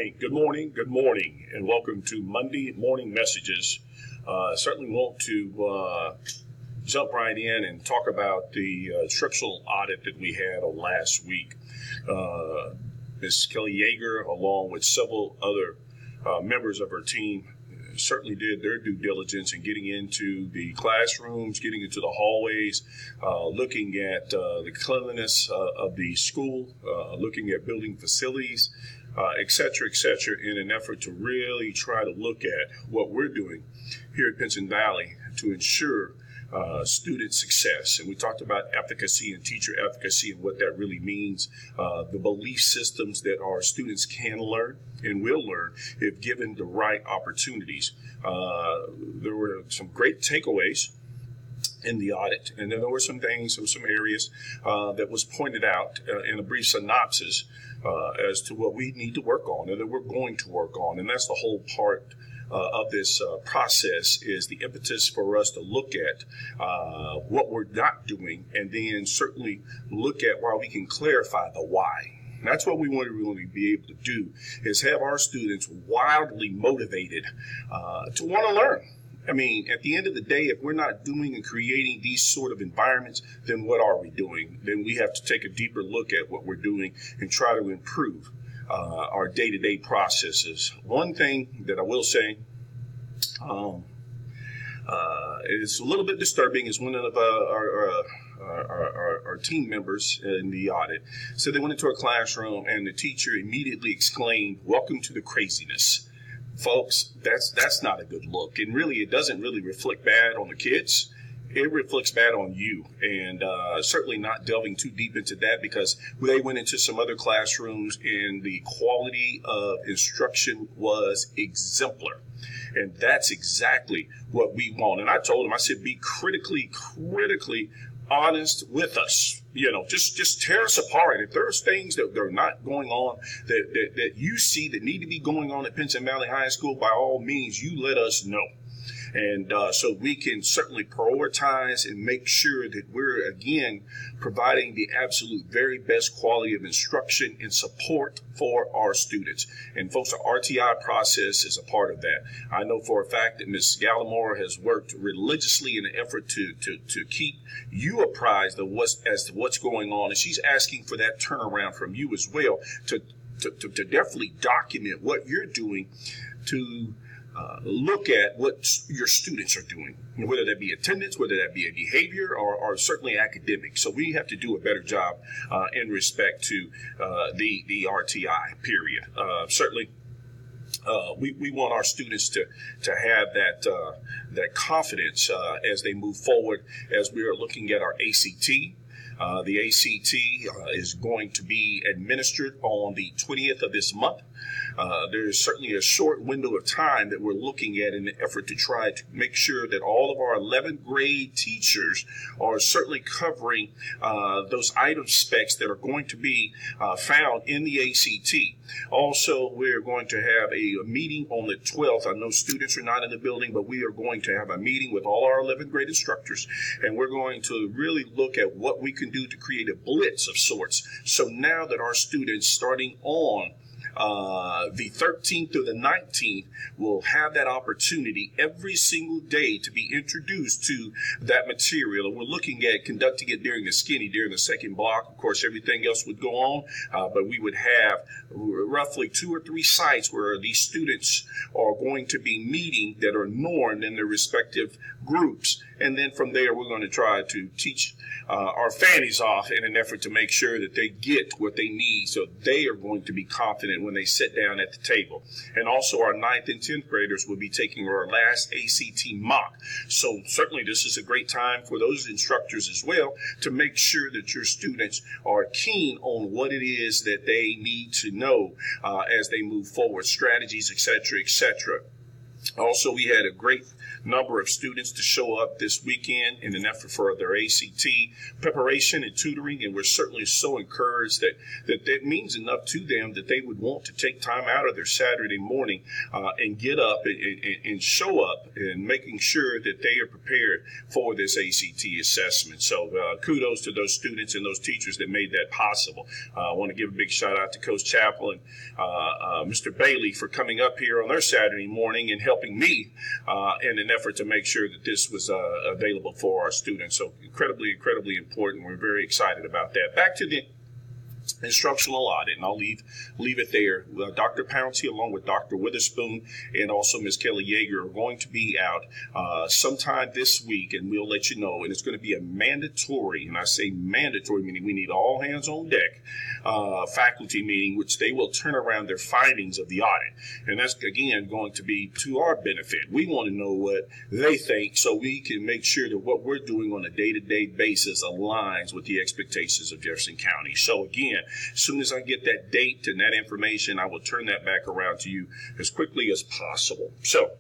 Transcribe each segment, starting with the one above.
right. Good morning, and welcome to Monday Morning Messages. Certainly want to jump right in and talk about the scriptural audit that we had on last week. Ms. Kelly Yeager, along with several other members of her team, certainly did their due diligence in getting into the classrooms, getting into the hallways, looking at the cleanliness of the school, looking at building facilities, et cetera, in an effort to really try to look at what we're doing here at Pinson Valley to ensure student success. And we talked about efficacy and teacher efficacy and what that really means, the belief systems that our students can learn and will learn if given the right opportunities. There were some great takeaways in the audit, and then there were some things, some areas that was pointed out in a brief synopsis as to what we need to work on and that we're going to work on. And that's the whole part of this process, is the impetus for us to look at what we're not doing, and then certainly look at why we can clarify the why. And that's what we want to really be able to do, is have our students wildly motivated to want to learn. I mean, at the end of the day, if we're not doing and creating these sort of environments, then what are we doing? Then we have to take a deeper look at what we're doing and try to improve our day-to-day processes. One thing that I will say is a little bit disturbing is one of our team members in the audit said they went into a classroom and the teacher immediately exclaimed, "Welcome to the craziness." Folks, that's not a good look. And really, it doesn't really reflect bad on the kids. It reflects bad on you, and certainly not delving too deep into that, because they went into some other classrooms and the quality of instruction was exemplar. And that's exactly what we want. And I told them, I said, be critically honest with us. You know, just tear us apart. If there's things that are not going on that you see that need to be going on at Pinson Valley High School, by all means, you let us know. And so we can certainly prioritize and make sure that we're, again, providing the absolute very best quality of instruction and support for our students. And folks, the RTI process is a part of that. I know for a fact that Ms. Gallimore has worked religiously in an effort to keep you apprised of what's going on. And she's asking for that turnaround from you as well to definitely document what you're doing to look at what your students are doing, whether that be attendance, whether that be a behavior, or certainly academic. So we have to do a better job in respect to the RTI period. Certainly, we want our students to have that confidence as they move forward, as we are looking at our ACT. The ACT is going to be administered on the 20th of this month. There's certainly a short window of time that we're looking at in the effort to try to make sure that all of our 11th grade teachers are certainly covering those item specs that are going to be found in the ACT. Also, we're going to have a meeting on the 12th. I know students are not in the building, but we are going to have a meeting with all our 11th grade instructors, and we're going to really look at what we can do to create a blitz of sorts. So now that our students, starting on the 13th through the 19th, will have that opportunity every single day to be introduced to that material. And we're looking at conducting it during the second block. Of course, everything else would go on, but we would have roughly 2 or 3 sites where these students are going to be meeting that are normed in their respective groups. And then from there, we're going to try to teach our fannies off in an effort to make sure that they get what they need, so they are going to be confident when they sit down at the table. And also our 9th and 10th graders will be taking our last ACT mock. So certainly this is a great time for those instructors as well to make sure that your students are keen on what it is that they need to know as they move forward, strategies, etc., etc. Also, we had a great number of students to show up this weekend in an effort for their ACT preparation and tutoring, and we're certainly so encouraged that means enough to them that they would want to take time out of their Saturday morning and get up and show up and making sure that they are prepared for this ACT assessment. So kudos to those students and those teachers that made that possible. I want to give a big shout out to Coach Chappell and Mr. Bailey for coming up here on their Saturday morning and helping me in an effort to make sure that this was available for our students. So incredibly important. We're very excited about that. Back to the instructional audit, and I'll leave it there. Dr. Pouncey, along with Dr. Witherspoon and also Ms. Kelly Yeager, are going to be out sometime this week, and we'll let you know. And it's going to be a mandatory, and I say mandatory, meaning we need all hands on deck, faculty meeting, which they will turn around their findings of the audit. And that's, again, going to be to our benefit. We want to know what they think so we can make sure that what we're doing on a day-to-day basis aligns with the expectations of Jefferson County. So, again, as soon as I get that date and that information, I will turn that back around to you as quickly as possible. So,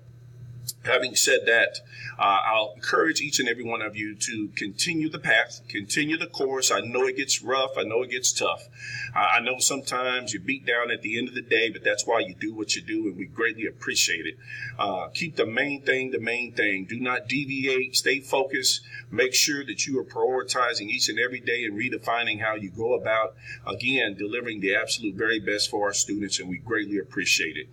having said that, I'll encourage each and every one of you to continue the path, continue the course. I know it gets rough. I know it gets tough. I know sometimes you're beat down at the end of the day, but that's why you do what you do, and we greatly appreciate it. Keep the main thing the main thing. Do not deviate. Stay focused. Make sure that you are prioritizing each and every day and redefining how you go about, again, delivering the absolute very best for our students, and we greatly appreciate it.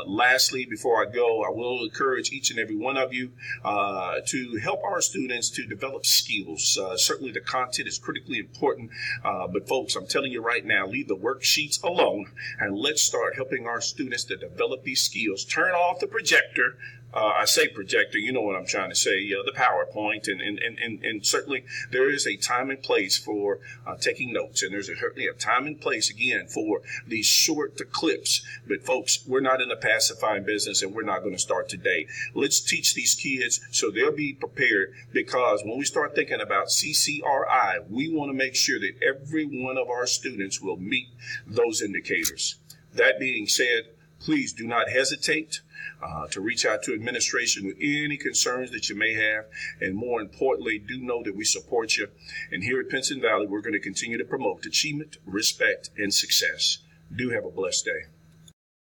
Lastly, before I go, I will encourage each and every one of you to help our students to develop skills. Certainly the content is critically important, but folks, I'm telling you right now, leave the worksheets alone and let's start helping our students to develop these skills. Turn off the projector. I say projector, you know what I'm trying to say, the PowerPoint, and certainly there is a time and place for taking notes, and there's certainly a time and place, again, for these short clips. But folks, we're not in the pacifying business, and we're not going to start today. Let's teach these kids so they'll be prepared, because when we start thinking about CCRI, we want to make sure that every one of our students will meet those indicators. That being said, please do not hesitate to reach out to administration with any concerns that you may have. And more importantly, do know that we support you. And here at Pinson Valley, we're going to continue to promote achievement, respect, and success. Do have a blessed day.